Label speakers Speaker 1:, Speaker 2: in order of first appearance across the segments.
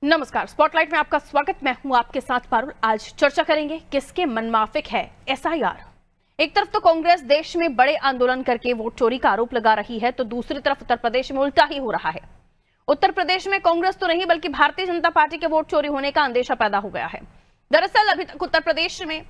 Speaker 1: नमस्कार, स्पॉटलाइट में आपका स्वागत। मैं हूं आपके साथ पारुल। आज चर्चा करेंगे किसके मनमाफिक है एसआईआर। एक तरफ तो कांग्रेस देश में बड़े आंदोलन करके वोट चोरी का आरोप लगा रही है, तो दूसरी तरफ उत्तर प्रदेश में उल्टा ही हो रहा है। उत्तर प्रदेश में कांग्रेस तो नहीं बल्कि भारतीय जनता पार्टी के वोट चोरी होने का अंदेशा पैदा हो गया है। दरअसल अभी तक उत्तर प्रदेश में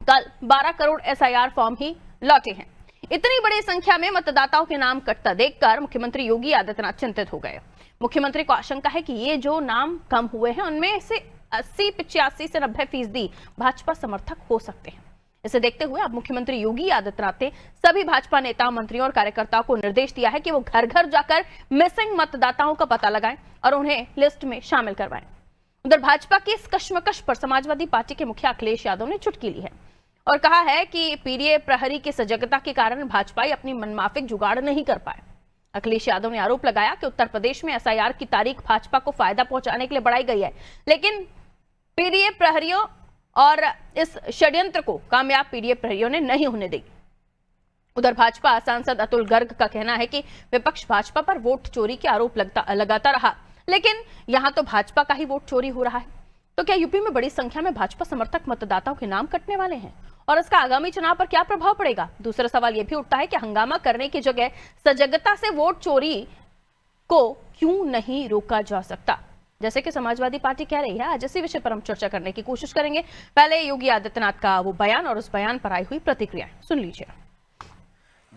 Speaker 1: कल 12 करोड़ एसआईआर फॉर्म ही लौटे हैं। इतनी बड़ी संख्या में मतदाताओं के नाम कटता देखकर मुख्यमंत्री योगी आदित्यनाथ चिंतित हो गए। मुख्यमंत्री को आशंका है कि ये जो नाम कम हुए हैं उनमें से 80-85 से 90% भाजपा समर्थक हो सकते हैं। इसे देखते हुए अब मुख्यमंत्री योगी आदित्यनाथ ने सभी भाजपा नेता, मंत्रियों और कार्यकर्ताओं को निर्देश दिया है कि वो घर घर जाकर मिसिंग मतदाताओं का पता लगाएं और उन्हें लिस्ट में शामिल करवाएं। उधर भाजपा की इस कश्मकश पर समाजवादी पार्टी के मुखिया अखिलेश यादव ने चुटकी ली है और कहा है कि पीडीए प्रहरी की सजगता के कारण भाजपा अपनी मनमाफिक जुगाड़ नहीं कर पाए। अखिलेश यादव ने आरोप लगाया कि उत्तर प्रदेश में एसआईआर की तारीख भाजपा को फायदा पहुंचाने के लिए बढ़ाई गई है, लेकिन पीडीए प्रहरियों और इस षड्यंत्र को कामयाब पीडीए प्रहरियों ने नहीं होने दी। उधर भाजपा सांसद अतुल गर्ग का कहना है कि विपक्ष भाजपा पर वोट चोरी के आरोप लगाता रहा, लेकिन यहां तो भाजपा का ही वोट चोरी हो रहा है। तो क्या यूपी में बड़ी संख्या में भाजपा समर्थक मतदाताओं के नाम कटने वाले हैं और इसका आगामी चुनाव पर क्या प्रभाव पड़ेगा? दूसरा सवाल यह भी उठता है कि हंगामा करने की जगह सजगता से वोट चोरी को क्यों नहीं रोका जा सकता, जैसे कि समाजवादी पार्टी कह रही है। आज इसी विषय पर हम चर्चा करने की कोशिश करेंगे। पहले योगी आदित्यनाथ का वो बयान और उस बयान पर आई हुई प्रतिक्रिया सुन लीजिए।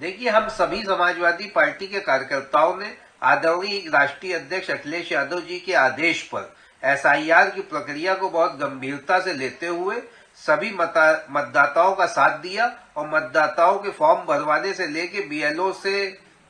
Speaker 2: देखिए, हम सभी समाजवादी पार्टी के कार्यकर्ताओं ने आदरणीय राष्ट्रीय अध्यक्ष अखिलेश यादव जी के आदेश पर एसआईआर की प्रक्रिया को बहुत गंभीरता से लेते हुए सभी मतदाताओं का साथ दिया और मतदाताओं के फॉर्म भरवाने से लेके बीएलओ से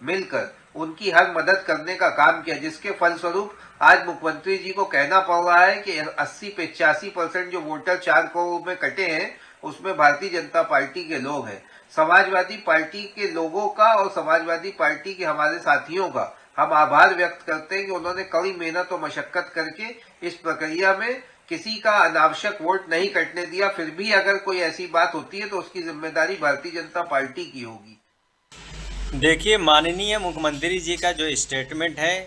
Speaker 2: मिलकर उनकी हर मदद करने का काम किया, जिसके फलस्वरूप आज मुख्यमंत्री जी को कहना पड़ रहा है कि 80-85% जो वोटर 4 करोड़ में कटे हैं उसमें भारतीय जनता पार्टी के लोग हैं। समाजवादी पार्टी के लोगों का और समाजवादी पार्टी के हमारे साथियों का हम आभार व्यक्त करते हैं कि उन्होंने कड़ी मेहनत और मशक्कत करके इस प्रक्रिया में किसी का अनावश्यक वोट नहीं कटने दिया। फिर भी अगर कोई ऐसी बात होती है तो उसकी जिम्मेदारी भारतीय जनता पार्टी की होगी।
Speaker 3: देखिए, माननीय मुख्यमंत्री जी का जो स्टेटमेंट है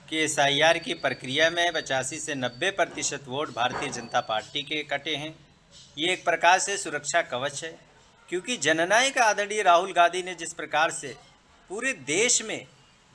Speaker 3: कि एसआईआर की प्रक्रिया में 85 से 90% वोट भारतीय जनता पार्टी के कटे हैं, ये एक प्रकार से सुरक्षा कवच है। क्योंकि जननायक आदरणीय राहुल गांधी ने जिस प्रकार से पूरे देश में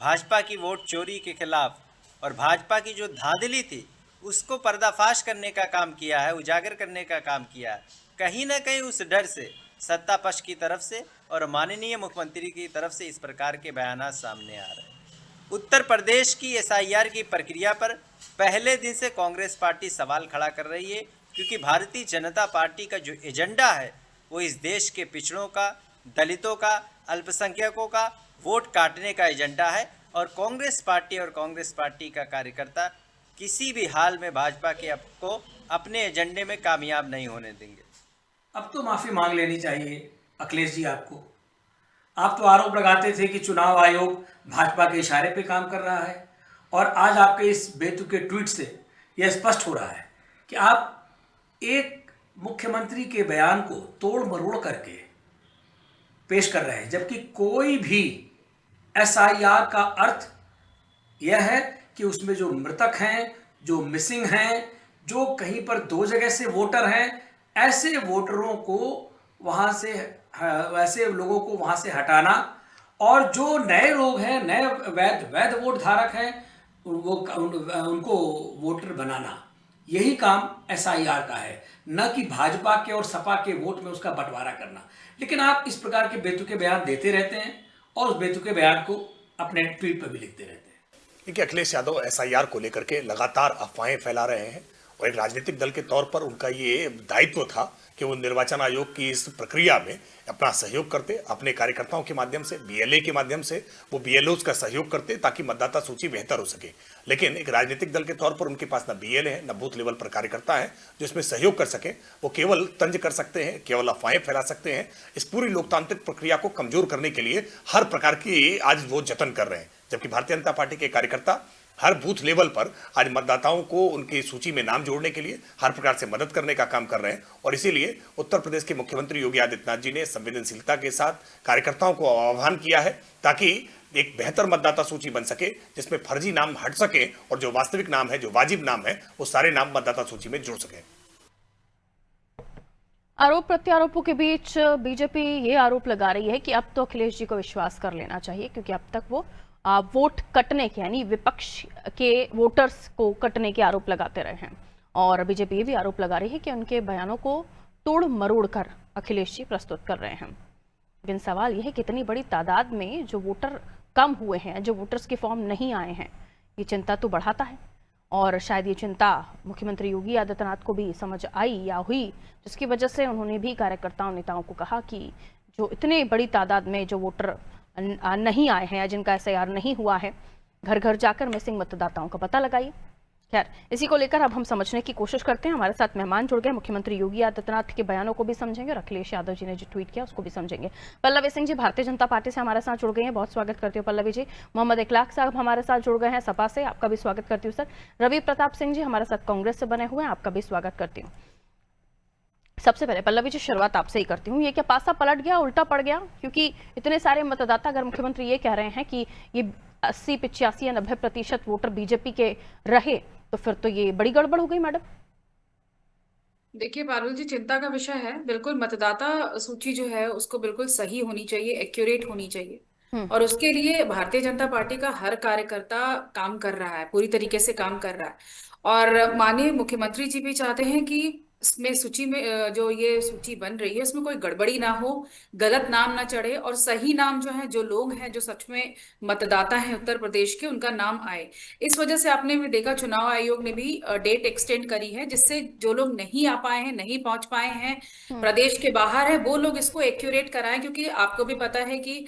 Speaker 3: भाजपा की वोट चोरी के खिलाफ और भाजपा की जो धांधली थी उसको पर्दाफाश करने का काम किया है, उजागर करने का काम किया है, कहीं ना कहीं उस डर से सत्ता पक्ष की तरफ से और माननीय मुख्यमंत्री की तरफ से इस प्रकार के बयान सामने आ रहे हैं। उत्तर प्रदेश की एसआईआर की प्रक्रिया पर पहले दिन से कांग्रेस पार्टी सवाल खड़ा कर रही है, क्योंकि भारतीय जनता पार्टी का जो एजेंडा है वो इस देश के पिछड़ों का, दलितों का, अल्पसंख्यकों का वोट काटने का एजेंडा है। और कांग्रेस पार्टी और कांग्रेस पार्टी का कार्यकर्ता किसी भी हाल में भाजपा के को अपने एजेंडे में कामयाब नहीं होने देंगे।
Speaker 4: अब तो माफ़ी मांग लेनी चाहिए अखिलेश जी आपको। आप तो आरोप लगाते थे कि चुनाव आयोग भाजपा के इशारे पे काम कर रहा है, और आज आपके इस बेतुके ट्वीट से यह स्पष्ट हो रहा है कि आप एक मुख्यमंत्री के बयान को तोड़ मरोड़ करके पेश कर रहे हैं, जबकि कोई भी एसआईआर का अर्थ यह है कि उसमें जो मृतक हैं, जो मिसिंग हैं, जो कहीं पर 2 जगह से वोटर हैं, ऐसे वोटरों को वहां से, वैसे लोगों को वहां से हटाना, और जो नए लोग हैं, नए वैध वोट धारक हैं, उनको वोटर बनाना, यही काम एसआईआर का है, न कि भाजपा के और सपा के वोट में उसका बंटवारा करना। लेकिन आप इस प्रकार के बेतुके बयान देते रहते हैं और उस बेतुके बयान को अपने ट्वीट पर भी लिखते रहते हैं।
Speaker 5: देखिए, अखिलेश यादव एसआईआर को लेकर के लगातार अफवाहें फैला रहे हैं और एक राजनीतिक दल के तौर पर उनका ये दायित्व था कि वो निर्वाचन आयोग की इस प्रक्रिया में अपना सहयोग करते, अपने कार्यकर्ताओं के माध्यम से, बीएलए के माध्यम से वो बीएलओज का सहयोग करते ताकि मतदाता सूची बेहतर हो सके। लेकिन एक राजनीतिक दल के तौर पर उनके पास न बीएलए है, न बूथ लेवल पर कार्यकर्ता है जो इसमें सहयोग कर सके। वो केवल तंज कर सकते हैं, केवल अफवाहें फैला सकते हैं। इस पूरी लोकतांत्रिक प्रक्रिया को कमजोर करने के लिए हर प्रकार की आज वो जतन कर रहे हैं, जबकि भारतीय जनता पार्टी के कार्यकर्ता हर बूथ लेवल पर आज मतदाताओं को उनकी सूची में नाम जोड़ने के लिए हर प्रकार से मदद करने का काम कर रहे हैं। और इसीलिए उत्तर प्रदेश के मुख्यमंत्री योगी आदित्यनाथ जी ने संवेदनशीलता के साथ कार्यकर्ताओं को आह्वान किया है ताकि एक बेहतर मतदाता सूची बन सके, जिसमें फर्जी नाम हट सके और जो वास्तविक नाम है, जो वाजिब नाम है, वो सारे नाम मतदाता सूची में जुड़ सके।
Speaker 1: आरोप प्रत्यारोपों के बीच बीजेपी ये आरोप लगा रही है कि अब तो अखिलेश जी को विश्वास कर लेना चाहिए, क्योंकि अब तक वो वोट कटने के, यानी विपक्ष के वोटर्स को कटने के आरोप लगाते रहे हैं। और बीजेपी ये भी आरोप लगा रही है कि उनके बयानों को तोड़ मरोड़ कर अखिलेश जी प्रस्तुत कर रहे हैं। लेकिन सवाल यह है कि इतनी बड़ी तादाद में जो वोटर कम हुए हैं, जो वोटर्स के फॉर्म नहीं आए हैं, ये चिंता तो बढ़ाता है। और शायद ये चिंता मुख्यमंत्री योगी आदित्यनाथ को भी समझ आई या हुई, जिसकी वजह से उन्होंने भी कार्यकर्ताओं नेताओं को कहा कि जो इतने बड़ी तादाद में जो वोटर नहीं आए हैं या जिनका SIR नहीं हुआ है, घर घर जाकर मिसिंग मतदाताओं का पता लगाइए। खैर, इसी को लेकर अब हम समझने की कोशिश करते हैं। हमारे साथ मेहमान जुड़ गए, मुख्यमंत्री योगी आदित्यनाथ के बयानों को भी समझेंगे और अखिलेश यादव जी ने जो ट्वीट किया उसको भी समझेंगे। पल्लवी सिंह जी भारतीय जनता पार्टी से हमारे साथ जुड़ गए हैं, बहुत स्वागत करती हूँ पल्लवी जी। मोहम्मद इखलाक साहब हमारे साथ जुड़ गए हैं सपा से, आपका भी स्वागत करती हूँ सर। रवि प्रताप सिंह जी हमारे साथ कांग्रेस से बने हुए हैं, आपका भी स्वागत करती हूँ। सबसे पहले पल्लवी जी शुरुआत आपसे ही करती हूँ, ये क्या पासा पलट गया, उल्टा पड़ गया? क्योंकि इतने सारे मतदाता, अगर मुख्यमंत्री ये कह रहे हैं कि ये 80, 85 या 90% वोटर बीजेपी के रहे, तो फिर तो ये बड़ी गड़बड़ हो गई मैडम।
Speaker 6: देखिए पारुल जी, चिंता का विषय है। बिल्कुल मतदाता सूची जो है उसको बिल्कुल सही होनी चाहिए, एक्यूरेट होनी चाहिए। और उसके लिए भारतीय जनता पार्टी का हर कार्यकर्ता काम कर रहा है, पूरी तरीके से काम कर रहा है। और माननीय मुख्यमंत्री जी भी चाहते हैं कि इसमें सूची में जो ये सूची बन रही है उसमें कोई गड़बड़ी ना हो, गलत नाम ना चढ़े और सही नाम जो है, जो लोग हैं जो सच में मतदाता हैं उत्तर प्रदेश के, उनका नाम आए। इस वजह से आपने भी देखा चुनाव आयोग ने भी डेट एक्सटेंड करी है, जिससे जो लोग नहीं आ पाए हैं, नहीं पहुंच पाए हैं, प्रदेश के बाहर है, वो लोग इसको एक्यूरेट कराएं। क्योंकि आपको भी पता है कि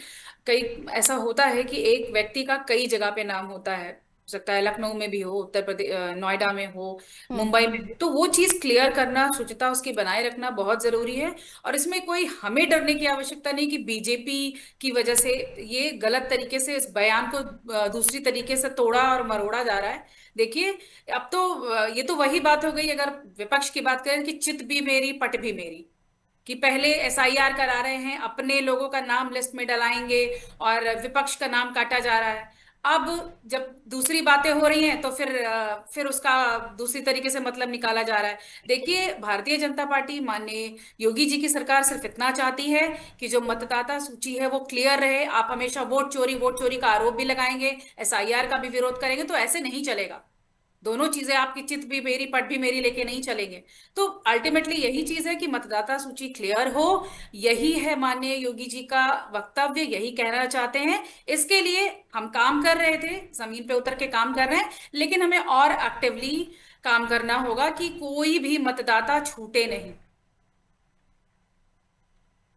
Speaker 6: कई ऐसा होता है कि एक व्यक्ति का कई जगह पे नाम होता है, हो सकता है लखनऊ में भी हो, उत्तर प्रदेश नोएडा में हो, मुंबई में हो। तो वो चीज क्लियर करना, शुचिता उसकी बनाए रखना बहुत जरूरी है। और इसमें कोई हमें डरने की आवश्यकता नहीं कि बीजेपी की वजह से ये गलत तरीके से इस बयान को दूसरी तरीके से तोड़ा और मरोड़ा जा रहा है। देखिए, अब तो ये तो वही बात हो गई, अगर विपक्ष की बात करें कि चित भी मेरी पट भी मेरी, कि पहले SIR करा रहे हैं, अपने लोगों का नाम लिस्ट में डलाएंगे और विपक्ष का नाम काटा जा रहा है। अब जब दूसरी बातें हो रही हैं तो फिर उसका दूसरी तरीके से मतलब निकाला जा रहा है। देखिए, भारतीय जनता पार्टी, माननीय योगी जी की सरकार सिर्फ इतना चाहती है कि जो मतदाता सूची है वो क्लियर रहे। आप हमेशा वोट चोरी का आरोप भी लगाएंगे, SIR का भी विरोध करेंगे, तो ऐसे नहीं चलेगा। दोनों चीजें, आपकी चित भी मेरी पट भी मेरी लेके नहीं चलेंगे। तो अल्टीमेटली यही चीज है कि मतदाता सूची क्लियर हो, यही है माननीय योगी जी का वक्तव्य, यही कहना चाहते हैं। इसके लिए हम काम कर रहे थे, जमीन पे उतर के काम कर रहे हैं, लेकिन हमें और एक्टिवली काम करना होगा कि कोई भी मतदाता छूटे नहीं।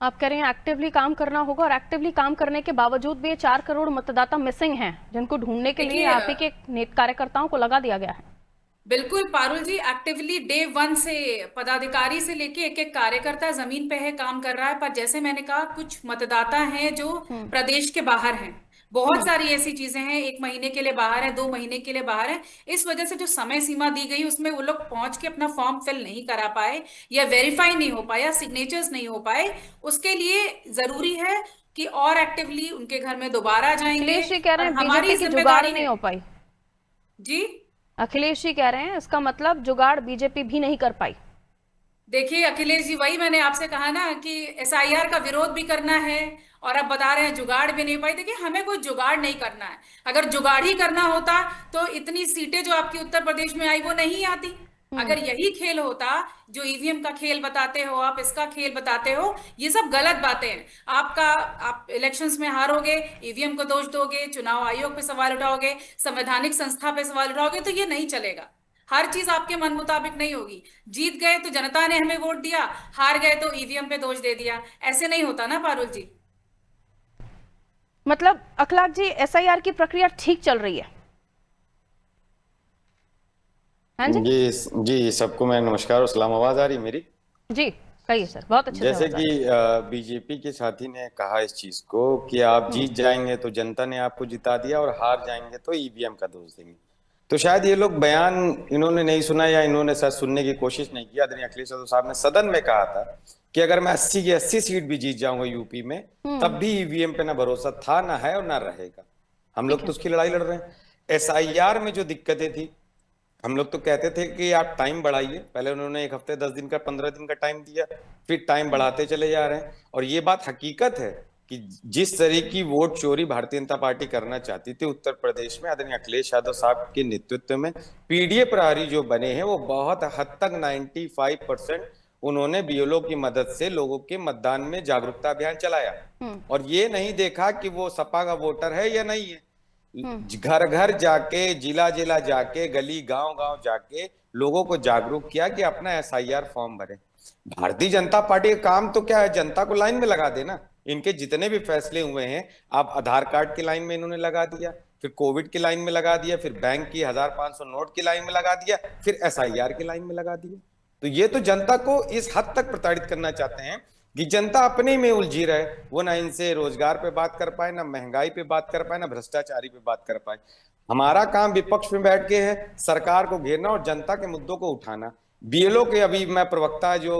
Speaker 1: आप कह रहे हैं एक्टिवली काम करना होगा, और एक्टिवली काम करने के बावजूद भी 4 करोड़ मतदाता मिसिंग हैं, जिनको ढूंढने के लिए आप ही के कार्यकर्ताओं को लगा दिया गया है।
Speaker 6: बिल्कुल पारुल जी, एक्टिवली डे 1 से पदाधिकारी से लेके एक एक कार्यकर्ता जमीन पे है, काम कर रहा है। पर जैसे मैंने कहा, कुछ मतदाता हैं जो प्रदेश के बाहर हैं, बहुत सारी ऐसी चीजें हैं, 1 महीने के लिए बाहर है, 2 महीने के लिए बाहर है। इस वजह से जो समय सीमा दी गई उसमें वो लोग पहुंच के अपना फॉर्म फिल नहीं करा पाए, या वेरीफाई नहीं हो पाया, सिग्नेचर्स नहीं हो पाए। उसके लिए जरूरी है कि और एक्टिवली उनके घर में दोबारा जाएंगे।
Speaker 1: अखिलेश जी कह रहे हैं
Speaker 6: हमारी
Speaker 1: बीजेपी की जुगाड़
Speaker 6: जिम्मेदारी
Speaker 1: नहीं हो पाई।
Speaker 6: जी,
Speaker 1: अखिलेश जी कह रहे हैं इसका मतलब जुगाड़ बीजेपी भी नहीं कर पाई।
Speaker 6: देखिए अखिलेश जी, वही मैंने आपसे कहा ना कि SIR का विरोध भी करना है और अब बता रहे हैं जुगाड़ भी नहीं पाई। देखिए, हमें कोई जुगाड़ नहीं करना है। अगर जुगाड़ ही करना होता तो इतनी सीटें जो आपकी उत्तर प्रदेश में आई वो नहीं आती। अगर यही खेल होता, जो EVM का खेल बताते हो आप, इसका खेल बताते हो, ये सब गलत बातें हैं। आप इलेक्शंस में हारोगे, EVM को दोष दोगे, चुनाव आयोग पे सवाल उठाओगे, संवैधानिक संस्था पे सवाल उठाओगे, तो ये नहीं चलेगा। हर चीज आपके मन मुताबिक नहीं होगी। जीत गए तो जनता ने हमें वोट दिया, हार गए तो EVM पे दोष दे दिया। ऐसे नहीं होता ना पारुल जी।
Speaker 1: मतलब अखलाक जी, SIR की प्रक्रिया ठीक चल रही है? हाँ जी
Speaker 7: जी, सबको मैं नमस्कार और सलाम। आवाज आ रही मेरी?
Speaker 1: जी कहिए सर, बहुत अच्छे से।
Speaker 7: जैसे कि बीजेपी के साथी ने कहा इस चीज को कि आप जीत जाएंगे तो जनता ने आपको जिता दिया और हार जाएंगे तो EVM का दोष देंगे। तो शायद ये लोग बयान इन्होंने नहीं सुना या इन्होंने शायद सुनने की कोशिश नहीं की। आदरणीय अखिलेश यादव साहब ने सदन में कहा था कि अगर मैं 80 की 80 सीट भी जीत जाऊंगा यूपी में, तब भी EVM पे ना भरोसा था, ना है और ना रहेगा। हम लोग तो उसकी लड़ाई लड़ रहे हैं। एसआईआर में जो दिक्कतें थी, हम लोग तो कहते थे कि आप टाइम बढ़ाइए। पहले उन्होंने 1 हफ्ते 10 दिन का 15 दिन का टाइम दिया, फिर टाइम बढ़ाते चले जा रहे हैं। और ये बात हकीकत है कि जिस तरह की वोट चोरी भारतीय जनता पार्टी करना चाहती थी उत्तर प्रदेश में, आदरणीय अखिलेश यादव साहब के नेतृत्व में पीडीए प्रहरी जो बने हैं वो बहुत हद तक 95% उन्होंने बीएलओ की मदद से लोगों के मतदान में जागरूकता अभियान चलाया, और ये नहीं देखा कि वो सपा का वोटर है या नहीं है। घर घर जाके, जिला जिला जाके, गली गांव गांव जाके लोगों को जागरूक किया कि अपना एसआईआर फॉर्म भरें। भारतीय जनता पार्टी का काम तो क्या है, जनता को लाइन में लगा देना। इनके जितने भी फैसले हुए हैं, आप आधार कार्ड की लाइन में इन्होंने लगा दिया, फिर कोविड की लाइन में लगा दिया, फिर बैंक की 1500 नोट की लाइन में लगा दिया, फिर एसआईआर की लाइन में लगा दिया। तो ये तो जनता को इस हद तक प्रताड़ित करना चाहते हैं कि जनता अपने में उलझी रहे, वो ना इनसे रोजगार पे बात कर पाए, ना महंगाई पे बात कर पाए, ना भ्रष्टाचारी पे बात कर पाए। हमारा काम विपक्ष में बैठ के है सरकार को घेरना और जनता के मुद्दों को उठाना। बीएलओ के, अभी मैं प्रवक्ता जो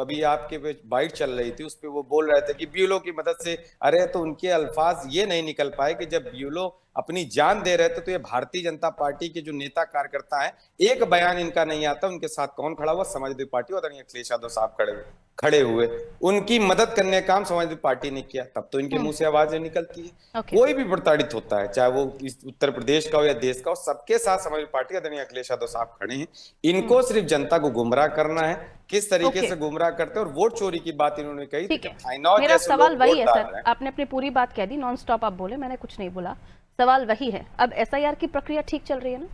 Speaker 7: अभी आपके पे बाइट चल रही थी उस पे वो बोल रहे थे कि बीएलओ की मदद से, अरे तो उनके अल्फाज ये नहीं निकल पाए कि जब बीएलओ अपनी जान दे रहे थे तो ये भारतीय जनता पार्टी के जो नेता कार्यकर्ता हैं, एक बयान इनका नहीं आता उनके साथ कौन खड़ा हुआ, समाजवादी पार्टी और अखिलेश यादव साहब खड़े हुए, उनकी मदद करने का काम समाजवादी पार्टी ने किया, तब तो इनके मुंह से आवाजें निकलती है। कोई भी प्रताड़ित होता है, चाहे वो उत्तर प्रदेश का हो या देश का हो, सबके साथ समाजवादी पार्टी आदरणीय अखिलेश यादव साहब खड़े हैं। इनको सिर्फ जनता को गुमराह करना है। किस तरीके से गुमराह करते हैं, और वोट चोरी की बात इन्होंने कही।
Speaker 1: ठीक है, मेरा सवाल वही है सर, आपने अपनी पूरी बात कह दी, नॉन स्टॉप आप बोले, मैंने कुछ नहीं बोला। सवाल वही है, अब एसआईआर की प्रक्रिया ठीक चल रही है ना?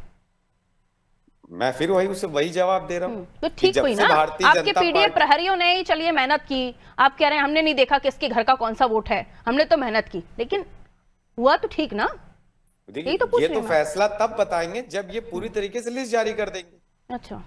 Speaker 7: मैं फिर वही जवाब दे रहा हूँ।
Speaker 1: तो ठीक हुई ना, आपके पीडीए प्रहरियों ने ही चलिए मेहनत की, आप कह रहे हैं हमने नहीं देखा किसके घर का कौन सा वोट है, हमने तो मेहनत की, लेकिन हुआ तो ठीक ना?
Speaker 7: ये तो फैसला तब बताएंगे जब ये पूरी तरीके से लिस्ट जारी कर देंगे।
Speaker 1: अच्छा,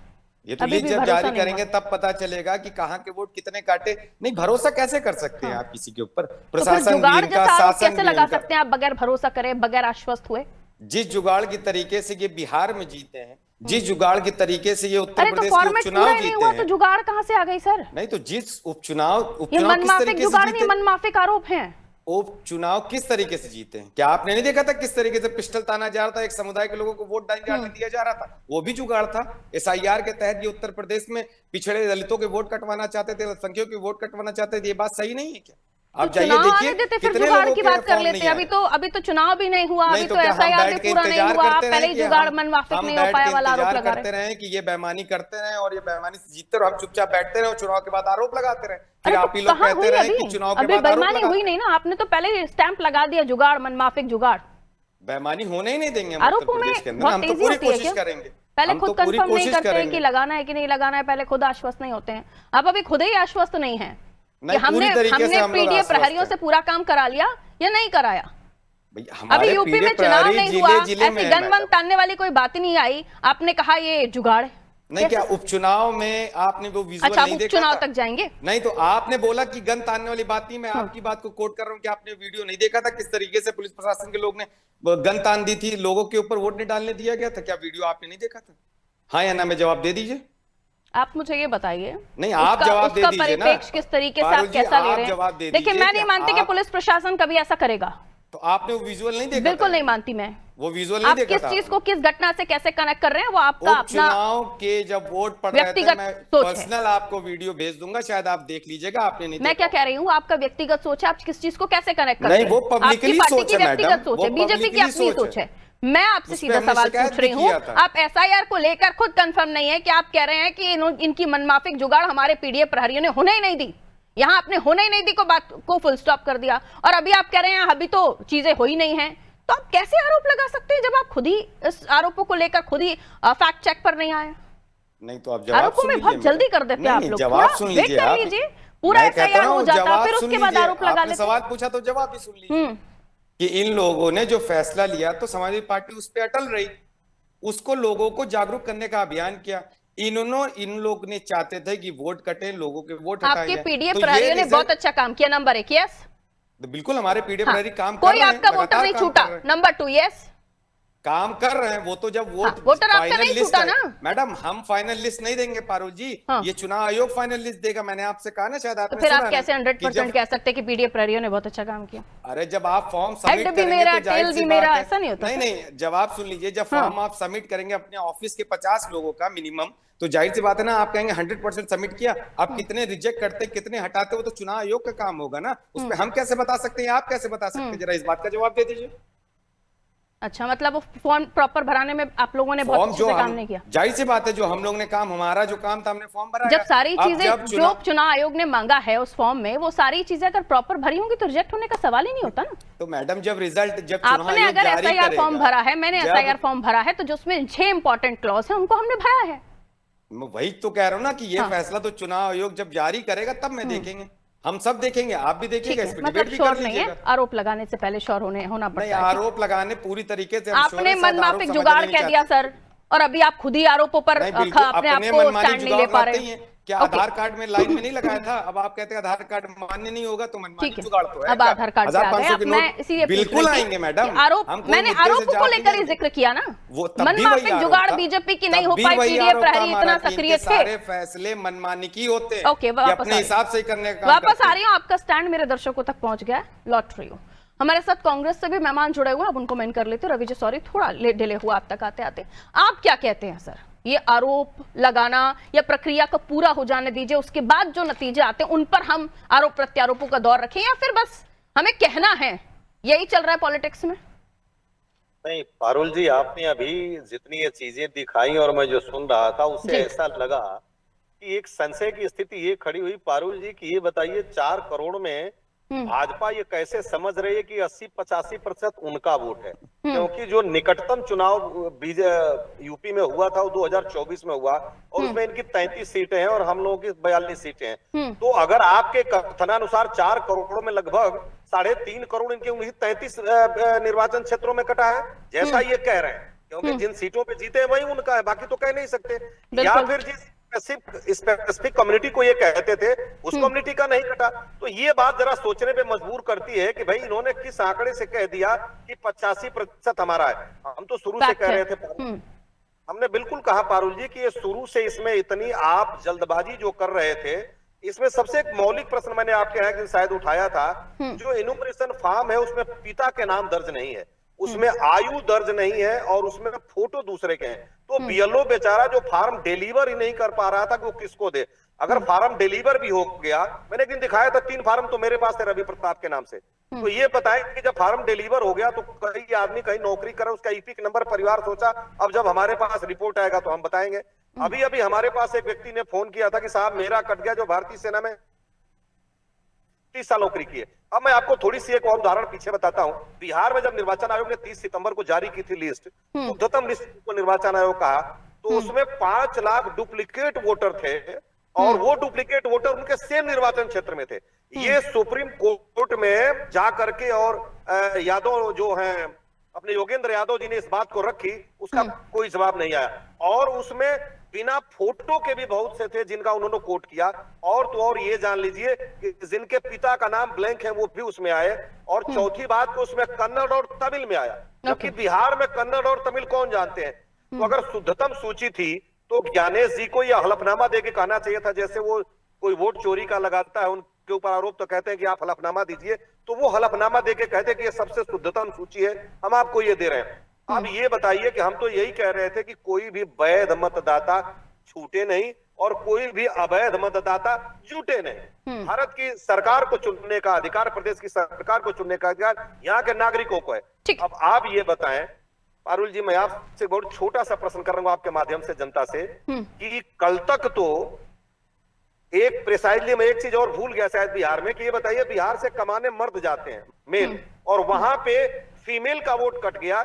Speaker 7: ये तो लिस्ट जब जारी करेंगे तब पता चलेगा कि कहाँ के वोट कितने काटे। नहीं, भरोसा कैसे कर सकते हैं आप किसी के ऊपर? प्रशासन भी इनका, शासन
Speaker 1: कैसे लगा सकते हैं आप बगैर भरोसा करे, बगैर आश्वस्त हुए?
Speaker 7: जिस जुगाड़ की तरीके से ये बिहार में जीते हैं, जिस जुगाड़ की तरीके से ये उत्तर प्रदेश के उपचुनाव जीते हैं,
Speaker 1: तो जुगाड़ कहाँ से आ गई सर?
Speaker 7: नहीं तो जिस उपचुनाव
Speaker 1: मनमाफिक जुगाड़ नहीं, मनमाफिक आरोप हैं।
Speaker 7: उपचुनाव किस तरीके से जीते हैं? क्या आपने नहीं देखा था किस तरीके से पिस्टल ताना जा रहा था, एक समुदाय के लोगों को वोट डालने दिया जा रहा था? वो भी जुगाड़ था। एसआईआर के तहत ये उत्तर प्रदेश में पिछड़े दलितों के वोट कटवाना चाहते थे, अल्पसंख्यकों के वोट कटवाना चाहते थे। ये बात सही नहीं है क्या? आप जाइए देखिए,
Speaker 1: फिर जुगाड़ की बात कर लेते हैं। अभी तो चुनाव भी नहीं हुआ, अभी तो एसआईआर भी पूरा नहीं हुआ, आप पहले ही जुगाड़ मनमाफिक नहीं हो पाया वाला आरोप लगा रहे हैं
Speaker 7: कि ये बेईमानी करते रहे और ये बेईमानी से जीतते रहे, हम चुपचाप बैठते रहे और चुनाव के बाद आरोप लगाते रहे। फिर आप ही लोग कहते रहे कि चुनाव के बाद
Speaker 1: बेईमानी हुई नहीं ना, आपने तो पहले स्टैंप लगा दिया जुगाड़, मनमाफिक जुगाड़।
Speaker 7: बेईमानी होने ही नहीं देंगे
Speaker 1: आरोपों में, हम तो पूरी कोशिश
Speaker 7: करेंगे।
Speaker 1: पहले खुद कंफर्म नहीं करते हैं कि लगाना है कि नहीं लगाना है, पहले खुद आश्वस्त नहीं होते हैं। अब अभी खुद ही आश्वस्त नहीं है कि हमने पीडीए प्रहरियों से पूरा काम करा लिया या नहीं कराया। अभी यूपी में चुनाव नहीं हुआ, ऐसे गन वन तानने वाली कोई बात ही नहीं आई, आपने कहा ये जुगाड़
Speaker 7: नहीं। क्या उपचुनाव में आपने वो विजुअल नहीं देखा?
Speaker 1: उपचुनाव तक जाएंगे?
Speaker 7: नहीं तो आपने बोला कि गन तानने वाली बात नहीं, मैं आपकी बात को कोट कर रहा हूँ कि आपने वीडियो नहीं देखा था किस तरीके से पुलिस प्रशासन के लोग ने गन तान दी थी, लोगों के ऊपर वोट नहीं डालने दिया गया था? क्या वीडियो आपने नहीं देखा था? हाँ या ना में जवाब दे दीजिए।
Speaker 1: आप मुझे ये बताइए,
Speaker 7: नहीं आप जवाब दे दीजिए ना,
Speaker 1: परिप्रेक्ष्य किस तरीके से आप कैसा ले रहे हैं? देखिए, मैं नहीं मानती कि पुलिस प्रशासन कभी ऐसा करेगा।
Speaker 7: तो आपने वो विजुअल नहीं देखा?
Speaker 1: बिल्कुल नहीं मानती मैं
Speaker 7: वो विजुअल नहीं देखा।
Speaker 1: आप किस चीज को किस घटना से कैसे कनेक्ट कर रहे हैं, वो आपका अपना
Speaker 7: चुनाव के जब वोट पड़ रहे थे, मैं पर्सनल आपको वीडियो भेज दूंगा, शायद आप देख लीजिएगा। आपने नहीं,
Speaker 1: मैं क्या कह रही हूँ, आपका व्यक्तिगत सोच है, आप किस चीज को कैसे कनेक्ट कर रहे हैं?
Speaker 7: नहीं, वो पब्लिकली सोच है
Speaker 1: व्यक्तिगत सोच है, बीजेपी की अपनी सोच है। मैं आपसे सीधा सवाल पूछ रही हूँ, आप एसआईआर को लेकर खुद कंफर्म नहीं है कि आप कह रहे हैं कि इनकी मनमाफिक जुगाड़ हमारे पीडीए प्रहरियों ने होने ही नहीं दी, यहाँ आपने होने ही नहीं दी को बात को फुल स्टॉप कर दिया, और अभी आप कह रहे हैं अभी तो चीजें हो ही नहीं है। तो आप कैसे आरोप लगा सकते हैं जब आप खुद ही इस आरोपों को लेकर खुद ही फैक्ट चेक पर नहीं आए?
Speaker 7: नहीं तो आप जवाब
Speaker 1: आरोपों में बहुत जल्दी कर देते हैं आप लोग।
Speaker 7: जवाब सुन लीजिए,
Speaker 1: पूरा एसआईआर हो जाता, फिर उसके बाद आरोप लगा लेते।
Speaker 7: सवाल पूछा तो जवाब भी सुन लीजिए कि इन लोगों ने जो फैसला लिया तो समाजवादी पार्टी उस पर अटल रही, उसको लोगों को जागरूक करने का अभियान किया। इन लोग ने चाहते थे कि वोट कटे, लोगों के वोट हटाए।
Speaker 1: आपके पीडीए प्रहरियों ने बहुत अच्छा काम किया, नंबर 1 यस।
Speaker 7: बिल्कुल हमारे पीडीए प्रहरी काम कर
Speaker 1: कोई
Speaker 7: रहे हैं,
Speaker 1: आपका वोटर नहीं छूटा, नंबर 2 यस।
Speaker 7: काम कर रहे हैं वो तो जब वोट
Speaker 1: वोटर आपका
Speaker 7: फाइनल
Speaker 1: नहीं
Speaker 7: लिस्ट
Speaker 1: छूटा
Speaker 7: है
Speaker 1: ना।
Speaker 7: मैडम, हम फाइनल लिस्ट नहीं देंगे पारुल जी,
Speaker 1: हाँ।
Speaker 7: ये चुनाव आयोग फाइनल लिस्ट देगा। मैंने आपसे कहा ना, शायद
Speaker 1: तो
Speaker 7: आपने
Speaker 1: फिर
Speaker 7: सुना
Speaker 1: आप कैसे
Speaker 7: नहीं,
Speaker 1: 100% कह सकते कि पीडीएफ प्रहरियों ने बहुत अच्छा काम किया?
Speaker 7: अरे जब आप फॉर्म
Speaker 1: हेड
Speaker 7: सबमिट
Speaker 1: भी
Speaker 7: करेंगे
Speaker 1: मेरा,
Speaker 7: तो जाहिर
Speaker 1: टेल
Speaker 7: सी
Speaker 1: भी
Speaker 7: बात
Speaker 1: मेरा,
Speaker 7: है।
Speaker 1: ऐसा नहीं होता।
Speaker 7: नहीं, जवाब सुन लीजिए, जब
Speaker 1: हाँ।
Speaker 7: फॉर्म आप सबमिट करेंगे अपने ऑफिस के 50 लोगों का मिनिमम, तो जाहिर सी बात है ना, आप कहेंगे 100% सबमिट किया। आप कितने रिजेक्ट करते, कितने हटाते, वो तो चुनाव आयोग का काम होगा ना, उसमें हम कैसे बता सकते हैं, आप कैसे बता सकते हैं? जरा इस बात का जवाब दे दीजिए।
Speaker 1: अच्छा, मतलब वो फॉर्म प्रॉपर भराने में आप लोगों ने बहुत
Speaker 7: फॉर्म
Speaker 1: अच्छे
Speaker 7: जो
Speaker 1: से काम
Speaker 7: हम,
Speaker 1: नहीं किया।
Speaker 7: जाहिर सी बात है, जो हम लोग ने काम, हमारा जो काम था, हमने फॉर्म भरा।
Speaker 1: जब सारी
Speaker 7: अब
Speaker 1: चीजें
Speaker 7: जब
Speaker 1: जो चुनाव आयोग ने मांगा है उस फॉर्म में, वो सारी चीजें अगर प्रॉपर भरी होंगी तो रिजेक्ट होने का सवाल ही नहीं होता ना।
Speaker 7: तो मैडम जब रिजल्ट, जब चुनाव
Speaker 1: आपने
Speaker 7: आयोग
Speaker 1: अगर
Speaker 7: जारी
Speaker 1: एसआईआर फॉर्म
Speaker 7: करेगा,
Speaker 1: भरा है, मैंने एसआईआर फॉर्म भरा है, तो जो उसमें 6 इंपॉर्टेंट क्लॉज है उनको हमने भरा है।
Speaker 7: मैं वही तो कह रहा हूँ ना कि ये
Speaker 1: हाँ।
Speaker 7: फैसला तो चुनाव आयोग जब जारी करेगा तब मैं देखेंगे, हम सब देखेंगे, आप भी
Speaker 1: ठीक
Speaker 7: देखिएगा,
Speaker 1: है,
Speaker 7: इस पर
Speaker 1: मतलब
Speaker 7: डिबेट भी
Speaker 1: श्योर
Speaker 7: कर
Speaker 1: नहीं है,
Speaker 7: लीजिएगा।
Speaker 1: आरोप लगाने से पहले श्योर होना पड़ता
Speaker 7: नहीं,
Speaker 1: है।
Speaker 7: आरोप लगाने पूरी तरीके से हम श्योर
Speaker 1: आपने
Speaker 7: हैं, शायद आरोप
Speaker 1: मनमाफिक
Speaker 7: समझना
Speaker 1: जुगाड़
Speaker 7: नहीं
Speaker 1: कह दिया
Speaker 7: चाहते।
Speaker 1: सर, और अभी आप खुद ही आरोपों पर
Speaker 7: नहीं, बिल्कुल,
Speaker 1: अपने आप
Speaker 7: अपने
Speaker 1: को
Speaker 7: मनमानी
Speaker 1: स्टैंड नहीं ले
Speaker 7: जुगाड़
Speaker 1: पा
Speaker 7: लाते
Speaker 1: रहे
Speaker 7: ही
Speaker 1: हैं।
Speaker 7: हैं। क्या
Speaker 1: ओके।
Speaker 7: आधार कार्ड में लाइन में नहीं लगाया था? अब आप कहते हैं आधार कार्ड मान्य नहीं होगा, तो मनमानी
Speaker 1: ठीक है,
Speaker 7: जुगाड़ तो है
Speaker 1: अब
Speaker 7: क्या?
Speaker 1: आधार कार्ड पे आ गए
Speaker 7: 1500
Speaker 1: आप।
Speaker 7: के
Speaker 1: मैं
Speaker 7: नोट
Speaker 1: इसीलिए पूछ
Speaker 7: बिल्कुल
Speaker 1: रही थी
Speaker 7: आएंगे
Speaker 1: कि
Speaker 7: मैडम।
Speaker 1: आरोप,
Speaker 7: हम कोई
Speaker 1: मैंने
Speaker 7: मुद्दे से
Speaker 1: आरोपों को
Speaker 7: जाते
Speaker 1: लेकर ही
Speaker 7: नहीं।
Speaker 1: जिक्र किया ना।
Speaker 7: वो तब भी वही
Speaker 1: मनमाफिक
Speaker 7: आरोप
Speaker 1: जुगाड़
Speaker 7: था।
Speaker 1: बीजेपी की
Speaker 7: तब
Speaker 1: नहीं हो
Speaker 7: भी
Speaker 1: पाई,
Speaker 7: वही
Speaker 1: पीडीएफ
Speaker 7: आरोप था
Speaker 1: प्रहरी
Speaker 7: हमारा
Speaker 1: इतना
Speaker 7: कि
Speaker 1: सक्रिय
Speaker 7: इनके
Speaker 1: थे।
Speaker 7: सारे फैसले मनमानी की होते हैं,
Speaker 1: ओके,
Speaker 7: कि
Speaker 1: वापस
Speaker 7: अपने
Speaker 1: आ
Speaker 7: हिसाब से करने का काम
Speaker 1: वापस
Speaker 7: करते
Speaker 1: आ
Speaker 7: हैं।
Speaker 1: रही हूँ, आपका स्टैंड मेरे दर्शकों तक पहुंच गया है। लौट रही हूँ। हमारे साथ कांग्रेस से भी मेहमान जुड़े हुए हैं, अब उनको मैं कर लेती हूँ। रवि जी सॉरी, थोड़ा डिले हुआ आप तक आते आते। आप क्या कहते हैं सर, ये आरोप लगाना या प्रक्रिया को पूरा हो जाने दीजिए, उसके बाद जो नतीजे आते हैं उन पर हम आरोप प्रत्यारोपों का दौर रखें, या फिर बस हमें कहना है यही चल रहा है पॉलिटिक्स में?
Speaker 8: नहीं पारुल जी, आपने अभी जितनी ये चीजें दिखाई और मैं जो सुन रहा था, उससे
Speaker 1: जी।
Speaker 8: ऐसा लगा कि एक संशय की स्थिति ये खड़ी हुई पारुल जी कि ये बताइए 4 करोड़ में भाजपा ये कैसे समझ रही है कि 80-85% उनका वोट है? क्योंकि जो निकटतम चुनाव यूपी में हुआ था वो 2024 में हुआ, और उसमें इनकी 33 सीटें हैं और हम लोगों की 42 सीटें हैं। तो अगर आपके कथनानुसार 4 करोड़ में लगभग 3.5 करोड़ इनके उन्हीं 33 निर्वाचन क्षेत्रों में कटा है, जैसा ये कह रहे हैं, क्योंकि जिन सीटों पे जीते हैं वही उनका है, बाकी तो कह नहीं सकते। या फिर जिस स्पेसिफिक कम्युनिटी को ये कहते थे उस कम्युनिटी का नहीं कटा। तो ये बात जरा सोचने पे मजबूर करती है कि भाई इन्होंने किस आंकड़े से कह दिया कि 85% हमारा है। हम तो शुरू से कह रहे थे, हमने बिल्कुल कहा पारुल जी कि ये शुरू से इसमें इतनी आप जल्दबाजी जो कर रहे थे, इसमें सबसे एक मौलिक प्रश्न मैंने आपके यहाँ के शायद उठाया था, जो इनुमरेशन फॉर्म है उसमें पिता के नाम दर्ज नहीं है, उसमें आयु दर्ज नहीं है, और उसमें फोटो दूसरे के हैं। तो बीएलओ बेचारा जो फार्म डिलीवर ही नहीं कर पा रहा था कि वो किसको दे। अगर फार्म डिलीवर भी हो गया, मैंने एक दिन दिखाया था 3 फार्म तो मेरे पास थे रवि प्रताप के नाम से। तो ये बताएं कि जब फार्म डिलीवर हो गया तो कई आदमी कहीं नौकरी करे, उसका ईपिक नंबर परिवार सोचा, अब जब हमारे पास रिपोर्ट आएगा तो हम बताएंगे। अभी अभी हमारे पास एक व्यक्ति ने फोन किया था कि साहब मेरा कट गया, जो भारतीय सेना में 30 साल नौकरी की है। अब मैं आपको थोड़ी सी एक और उदाहरण पीछे बताता हूं। बिहार में जब निर्वाचन आयोग ने 30 सितंबर को जारी की थी लिस्ट, शुद्धतम लिस्ट को निर्वाचन आयोग कहा, तो उसमें 5 लाख डुप्लीकेट वोटर थे, और वो डुप्लीकेट वोटर उनके सेम निर्वाचन क्षेत्र में थे। ये सुप्रीम कोर्ट में जा करके, और यादव जो हैं अपने योगेंद्र यादव जी ने इस बात को रखी, उसका कोई जवाब नहीं आया। और उसमें बिना फोटो के भी बहुत से थे जिनका उन्होंने कोट किया। और तो और ये जान लीजिए कि जिनके पिता का नाम ब्लैंक है वो भी उसमें आए। और चौथी बात को उसमें कन्नड़ और तमिल में आया, जबकि बिहार में कन्नड़ और तमिल कौन जानते हैं। तो अगर शुद्धतम सूची थी तो ज्ञानेश जी को यह हलफनामा दे के कहना चाहिए था, जैसे वो कोई वोट चोरी का लगाता है उनके ऊपर आरोप, तो कहते हैं कि आप हलफनामा दीजिए, तो वो हलफनामा दे के कहते हैं कि ये सबसे शुद्धतम सूची है, हम आपको ये दे रहे हैं। अब ये बताइए कि हम तो यही कह रहे थे कि कोई भी वैध मतदाता छूटे नहीं और कोई भी अवैध मतदाता जुटे नहीं। भारत की सरकार को चुनने का अधिकार, प्रदेश की सरकार को चुनने का अधिकार यहाँ के नागरिकों को है। अब आप ये बताएं पारुल जी, मैं आपसे बहुत छोटा सा प्रश्न कर रहा हूं आपके माध्यम से जनता से, कि कल तक तो एक प्रिसाइजली मैं एक चीज और भूल गया शायद बिहार में, कि ये बताइए बिहार से कमाने मर्द जाते हैं मेल, और वहां पे फीमेल का वोट कट गया,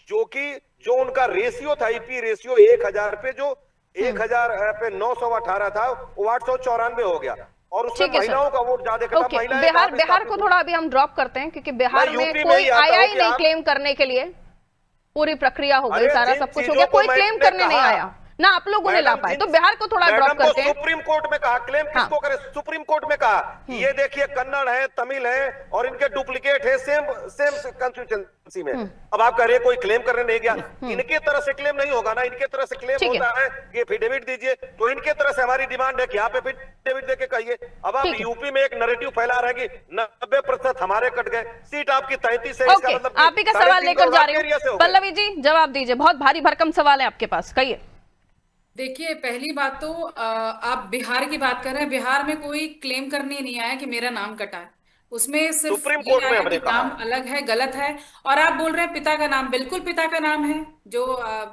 Speaker 8: जो उनका रेशियो था ईपी रेशियो 1000 पे, जो 1000 पे 918 था, वो 894 हो गया। और उसमें महिलाओं का वोट ज्यादा कटा।
Speaker 1: बिहार को थोड़ा अभी हम ड्रॉप करते हैं, क्योंकि बिहार में कोई आया ही नहीं क्लेम करने के लिए। पूरी प्रक्रिया हो गई, सारा सब कुछ हो गया, कोई क्लेम करने नहीं आया। ना आप लोगों ने ला पाए, तो बिहार को थोड़ा ड्रॉप करते हैं।
Speaker 8: सुप्रीम कोर्ट में कहा, क्लेम किसको करे, सुप्रीम कोर्ट में कहा ये देखिए कन्नड़ है, तमिल है और इनके डुप्लीकेट है सेम कंस्टिट्यूएंसी में। अब आप कह रहे हैं कोई क्लेम करने नहीं गया, इनके तरह से क्लेम नहीं होगा ना, इनके तरह से क्लेम होता है ये एफिडेविट दीजिए, तो इनके तरह से हमारी डिमांड है कि आप एफिडेविट देके कहिए। अब आप यूपी में एक नैरेटिव फैला रहे हैं कि 90% हमारे कट गए, सीट आपकी 33 है, इसका मतलब
Speaker 1: आप ही का सवाल लेकर जा रही हूँ। पल्लवी जी जवाब दीजिए, बहुत भारी भरकम सवाल है आपके पास, कहिए।
Speaker 6: देखिए, पहली बात तो आप बिहार की बात कर रहे हैं, बिहार में कोई क्लेम करने नहीं आया कि मेरा नाम कटा है, उसमें सिर्फ
Speaker 8: सुप्रीम
Speaker 6: ये
Speaker 8: कोर्ट में
Speaker 6: आया
Speaker 8: हमने
Speaker 6: कि नाम अलग है, गलत है। और आप बोल रहे हैं पिता का नाम, बिल्कुल पिता का नाम है जो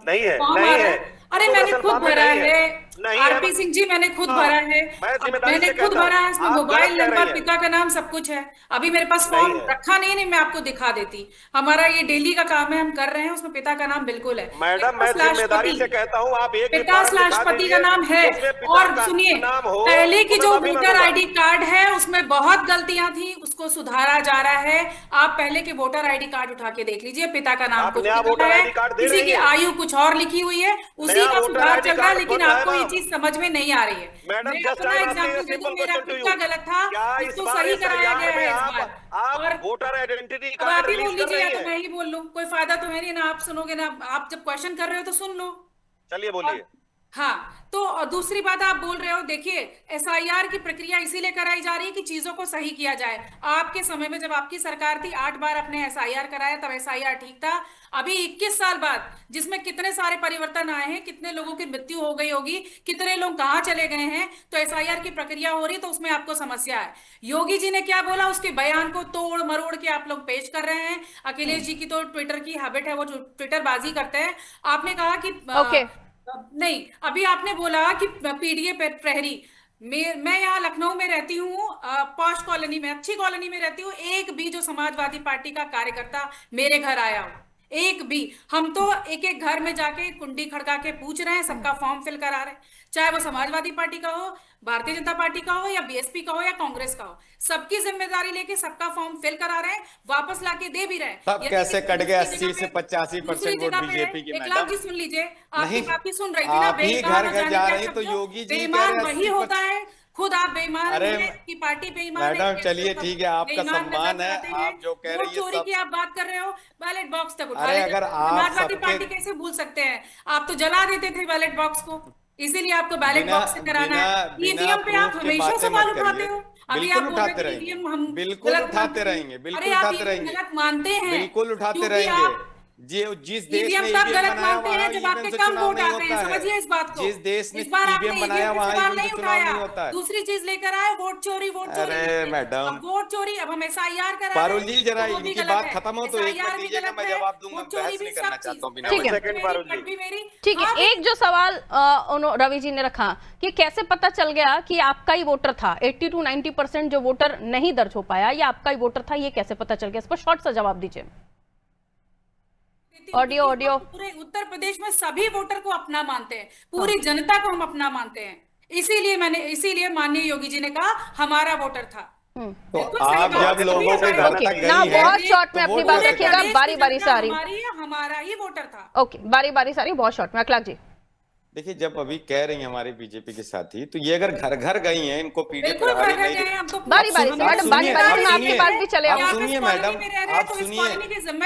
Speaker 8: नहीं है,
Speaker 6: फॉर्म
Speaker 8: नहीं
Speaker 6: आ रहा
Speaker 8: है।
Speaker 6: अरे मैंने खुद भरा है,
Speaker 8: नहीं
Speaker 6: आरपी सिंह जी मैंने खुद भरा है, मैंने खुद भरा है, इसमें मोबाइल नंबर, पिता का नाम, सब कुछ है। अभी मेरे पास फॉर्म रखा नहीं, मैं आपको दिखा देती। हमारा ये डेली का काम है, हम कर रहे हैं, उसमें पिता का नाम बिल्कुल है।
Speaker 8: मैडम मैं जिम्मेदारी से कहता हूँ, आप एक
Speaker 6: पिता राष्ट्रपति का नाम है। और सुनिए, पहले की जो वोटर आईडी कार्ड है उसमें बहुत गलतियां थी, उसको सुधारा जा रहा है। आप पहले के वोटर आईडी कार्ड उठा के देख लीजिए, पिता का नाम कुछ लिखा है, किसी की आयु कुछ और लिखी हुई है, उसी का सुधार चल रहा है, लेकिन आपको ये चीज समझ में नहीं आ रही है। मैं अपना एग्जाम्पल दे दूं, मेरा पिता गलत था, उसको सही कराया गया है इस बार। और
Speaker 8: वोटर आइडेंटिटी
Speaker 6: अब आप ही बोल लीजिए या तो मैं ही बोल लूं, कोई फायदा तो है नहीं ना, आप सुनोगे ना, आप जब क्वेश्चन कर रहे हो तो सुन लो।
Speaker 8: चलिए बोलिए।
Speaker 6: हाँ, तो दूसरी बात आप बोल रहे हो, देखिए एसआईआर की प्रक्रिया इसीलिए कराई जा रही है कि चीजों को सही किया जाए। आपके समय में जब आपकी सरकार थी 8 बार अपने एसआईआर कराया, तब एसआईआर ठीक था। अभी 21 साल बाद, जिसमें कितने सारे परिवर्तन आए हैं, कितने लोगों की मृत्यु हो गई होगी, कितने लोग कहाँ चले गए हैं, तो एसआईआर की प्रक्रिया हो रही है, तो उसमें आपको समस्या है। योगी जी ने क्या बोला, उसके बयान को तोड़ मरोड़ के आप लोग पेश कर रहे हैं। अखिलेश जी की तो ट्विटर की हैबिट है, वो ट्विटर बाजी करते हैं। आपने कहा कि नहीं, अभी आपने बोला कि पीडीए प्रहरी, मैं यहाँ लखनऊ में रहती हूँ, पॉश कॉलोनी में, अच्छी कॉलोनी में रहती हूँ, एक भी जो समाजवादी पार्टी का कार्यकर्ता मेरे घर आया हो, एक भी। हम तो एक एक घर में जाके कुंडी खड़का के पूछ रहे हैं, सबका फॉर्म फिल करा रहे हैं, चाहे वो समाजवादी पार्टी का हो, भारतीय जनता पार्टी का हो, या बीएसपी का हो, या कांग्रेस का हो, सबकी जिम्मेदारी लेके सबका फॉर्म फिल करा रहे हैं, वापस लाके दे भी रहे हैं।
Speaker 7: तब कैसे कट गए 80 से 85% वोट बीजेपी के?
Speaker 6: मैडम जी सुन लीजिए,
Speaker 7: नहीं,
Speaker 6: आप ही सुन रही थी ना,
Speaker 7: आप ही घर जा रही, तो योगी जी
Speaker 6: बेईमान वही होता है, खुद आप बेईमान हैं कि पार्टी बेईमान है।
Speaker 7: मैडम चलिए ठीक है, आपका सम्मान है, आप जो कह रही है
Speaker 6: चोरी की आप बात कर रहे हो, बैलेट बॉक्स तक उठा
Speaker 7: अरे
Speaker 6: लेते,
Speaker 7: अगर आप
Speaker 6: समाजवादी पार्टी कैसे भूल सकते हैं? आप तो जला देते थे बैलेट बॉक्स को, इसीलिए आपको बैलेट बॉक्स से कराना है। ईवीएम पे आप हमेशा सवाल उठाते हो, अभी आप
Speaker 7: उठाते रहेंगे, बिल्कुल उठाते रहेंगे, बिल्कुल उठाते रहेंगे,
Speaker 6: गलत मानते हैं,
Speaker 7: बिल्कुल उठाते रहेंगे। जिस देश में
Speaker 6: ईवीएम गलत मानते हैं जब आपके कम वोट आते हैं, समझिए इस बात को।
Speaker 7: जिस देश ने
Speaker 6: इस बार आपने
Speaker 7: ईवीएम बनाया वहां
Speaker 6: ईवीएम नहीं
Speaker 7: चुनाव नहीं होता
Speaker 6: उठाया,
Speaker 7: है।
Speaker 6: दूसरी चीज लेकर आए, वोट चोरी, वोट चोरी।
Speaker 7: अरे मैडम,
Speaker 6: अब वोट चोरी, अब हम एसआईआर करा रहे हैं,
Speaker 7: पारुल जी जरा
Speaker 6: तो वो भी
Speaker 7: इनकी
Speaker 6: गलत
Speaker 7: बात
Speaker 6: है।
Speaker 7: खत्म हो तो एक मिनट दीजिए ना, मैं जवाब दूंगा, बहस नहीं करना चाहता हूं बिना
Speaker 1: ठीक है। एक जो सवाल रवि जी ने रखा कि कैसे पता चल गया कि आपका ही वोटर था, 80 to 90% जो वोटर नहीं दर्ज हो पाया, ये आपका ही वोटर था, ये कैसे पता चल गया? इस पर शॉर्ट सा जवाब दीजिए। ऑडियो
Speaker 6: पूरे उत्तर प्रदेश में सभी वोटर को अपना मानते हैं, पूरी जनता को हम अपना मानते हैं, इसीलिए माननीय योगी जी ने कहा हमारा वोटर था।
Speaker 7: तो आप जब लोगों के घर तक गई हैं,
Speaker 1: बहुत शॉर्ट में अपनी बात रखिएगा, बारी बारी से आ रही,
Speaker 6: हमारा ही वोटर था।
Speaker 1: ओके, बारी बारी से आ रही, बहुत शॉर्ट में। अखलाक जी
Speaker 7: देखिए, जब अभी कह रही हैं हमारे बीजेपी के साथी, तो ये अगर घर घर गई हैं, इनको पीडीए
Speaker 6: बिल्कुल
Speaker 7: प्रभारी
Speaker 6: घर
Speaker 7: नहीं
Speaker 6: गए हैं, हम तो
Speaker 1: बारी बारी से मैडम, बारी बारी में आपके पास भी चले
Speaker 7: आप
Speaker 1: आओ।
Speaker 7: सुनिए मैडम, आप सुनिए,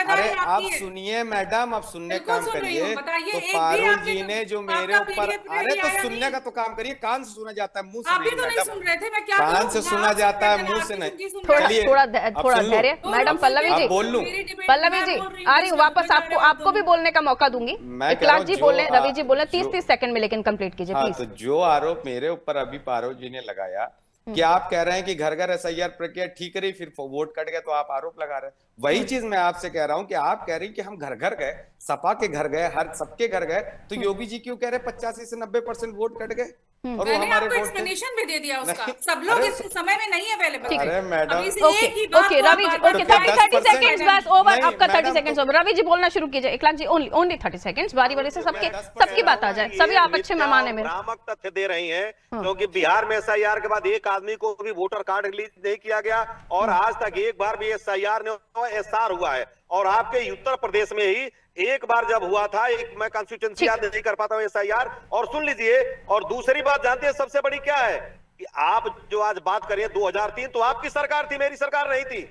Speaker 7: अरे आप
Speaker 6: आपकी है।
Speaker 7: सुनिए मैडम, आप सुनने
Speaker 6: बिल्कुल
Speaker 7: काम
Speaker 6: सुन रही
Speaker 7: करिए।
Speaker 6: हूँ, बताइए,
Speaker 7: तो
Speaker 6: एक भी
Speaker 7: पारुल
Speaker 6: आपने
Speaker 7: जी
Speaker 6: जो
Speaker 7: ने जो मेरे
Speaker 6: आपका
Speaker 7: ऊपर,
Speaker 6: PDF
Speaker 7: अरे तो
Speaker 6: आया
Speaker 7: सुनने
Speaker 6: नहीं?
Speaker 7: का तो काम करिए, कान से सुना जाता है, मुंह से
Speaker 6: आप भी
Speaker 7: नहीं
Speaker 6: तो नहीं
Speaker 7: मैडम,
Speaker 6: सुन रहे थे, मैं क्या
Speaker 7: कान से सुना जाता है, मुंह से नहीं। चलिए,
Speaker 1: थोड़ा
Speaker 7: अब
Speaker 1: थोड़ा
Speaker 7: सुन लो।
Speaker 1: धैर्य मैडम। पल्लवी जी,
Speaker 7: बोल लूं?
Speaker 1: पल्लवी जी आ रही हूँ वापस, आपको भी बोलने का मौका दूंगी। अखलाक जी बोले, रवि जी बोले, 30 सेकंड में लेकिन कंप्लीट कीजिए प्लीज।
Speaker 7: तो जो आरोप मेरे ऊपर अभी पारुल जी ने लगाया कि आप कह रहे हैं कि घर घर एसआईआर प्रक्रिया ठीक रही, फिर वोट कट गया, तो आप आरोप लगा रहे हैं। वही चीज मैं आपसे कह रहा हूं कि आप कह रही कि हम घर घर गए, सपा के घर गए, हर सबके घर गए, तो योगी जी क्यों कह रहे 85 से 90% वोट कट गए? और वो हमारे वोट
Speaker 6: एक्सप्लेनेशन भी दे दिया उसका, सब लोग इस समय में नहीं अवेलेबल।
Speaker 7: अरे madam,
Speaker 1: okay Ravi ji, okay 30 seconds बस ओवर, आपका 30 सेकंड्स ओवर। रवि जी बोलना शुरू कीजिए। अखलाक जी ओनली 30 सेकंड्स, बारी बारी से सबकी बात आ जाए, सभी आप अच्छे मेहमान हैं मेरे।
Speaker 8: भ्रामक तथ्य दे रही हैं, क्योंकि बिहार में एसआईआर के बाद एक आदमी को भी वोटर कार्ड रिलीज नहीं किया गया, और आज तक एक बार भी एसआईआर ने एसआर हुआ है। और आपके उत्तर प्रदेश में ही एक बार जब हुआ था, एक मैं कॉन्स्टिट्यूंसी याद नहीं कर पाता हूं SIR, और सुन लीजिए। और दूसरी बात जानते हैं सबसे बड़ी क्या है कि आप जो आज बात करें 2003 तो आपकी सरकार थी, मेरी सरकार नहीं थी।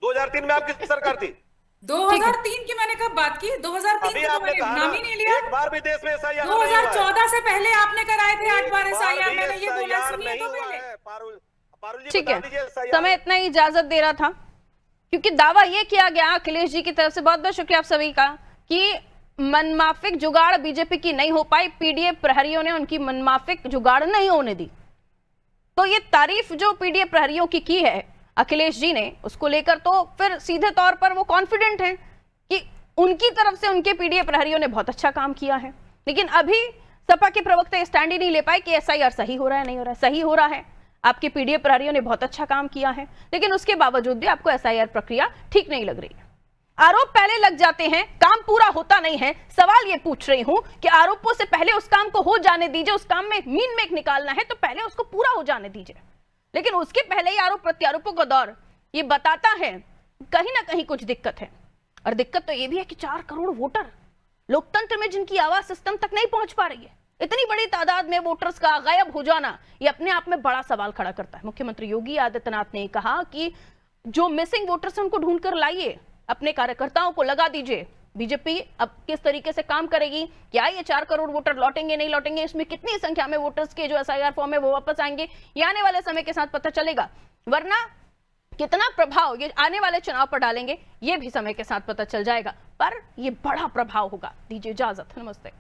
Speaker 8: 2003 में आपकी सरकार थी।
Speaker 6: 2003 की मैंने कब बात की? 2003
Speaker 8: अभी
Speaker 6: की तो
Speaker 8: आपने
Speaker 6: मैंने
Speaker 8: कहा
Speaker 6: नाम ही नहीं लिया।
Speaker 8: एक बार भी देश में SIR
Speaker 6: 2014 से पहले आपने कराए थे 8 बार SIR, मैंने ये बोला,
Speaker 8: SIR
Speaker 6: सुनिए
Speaker 8: नहीं
Speaker 6: तो
Speaker 8: हुआ
Speaker 6: पहले।
Speaker 8: है। पारुल जी
Speaker 1: ठीक
Speaker 8: बता
Speaker 1: है,
Speaker 8: दीजिए SIR।
Speaker 1: समय इतना ही इजाजत दे रहा था क्योंकि दावा ये किया गया अखिलेश जी की तरफ से, बहुत बहुत शुक्रिया आप सभी का, कि मनमाफिक जुगाड़ बीजेपी की नहीं हो पाई, पीडीए प्रहरियों ने उनकी मनमाफिक जुगाड़ नहीं होने दी। तो ये तारीफ जो पीडीए प्रहरियों की है अखिलेश जी ने, उसको लेकर तो फिर सीधे तौर पर वो कॉन्फिडेंट हैं कि उनकी तरफ से उनके पीडीए प्रहरियों ने बहुत अच्छा काम किया है। लेकिन अभी सपा के प्रवक्ता स्टैंड ही नहीं ले पाए कि SIR सही हो रहा है नहीं हो रहा है। सही हो रहा है, आपके पीडीए प्रहरियों ने बहुत अच्छा काम किया है, लेकिन उसके बावजूद भी आपको SIR प्रक्रिया ठीक नहीं लग रही है। आरोप पहले लग जाते हैं, काम पूरा होता नहीं है। सवाल ये पूछ रही हूं कि आरोपों से पहले उस काम को हो जाने दीजिए, उस काम में मीन मेक निकालना है तो पहले उसको पूरा हो जाने दीजिए। लेकिन उसके पहले ही आरोप प्रत्यारोपों का दौर ये बताता है कहीं ना कहीं कुछ दिक्कत है। और दिक्कत तो ये भी है कि 4 करोड़ वोटर लोकतंत्र में जिनकी आवाज सिस्टम तक नहीं पहुंच पा रही है, इतनी बड़ी तादाद में वोटर्स का गायब हो जाना, ये अपने आप में बड़ा सवाल खड़ा करता है। मुख्यमंत्री योगी आदित्यनाथ ने कहा कि जो मिसिंग वोटर्स हैं उनको ढूंढ कर लाइए, अपने कार्यकर्ताओं को लगा दीजिए। बीजेपी अब किस तरीके से काम करेगी, क्या ये 4 करोड़ वोटर लौटेंगे नहीं लौटेंगे, इसमें कितनी संख्या में वोटर्स के जो SIR फॉर्म है वो वापस आएंगे, ये आने वाले समय के साथ पता चलेगा। वरना कितना प्रभाव ये आने वाले चुनाव पर डालेंगे ये भी समय के साथ पता चल जाएगा, पर ये बड़ा प्रभाव होगा। दीजिए इजाजत, नमस्ते।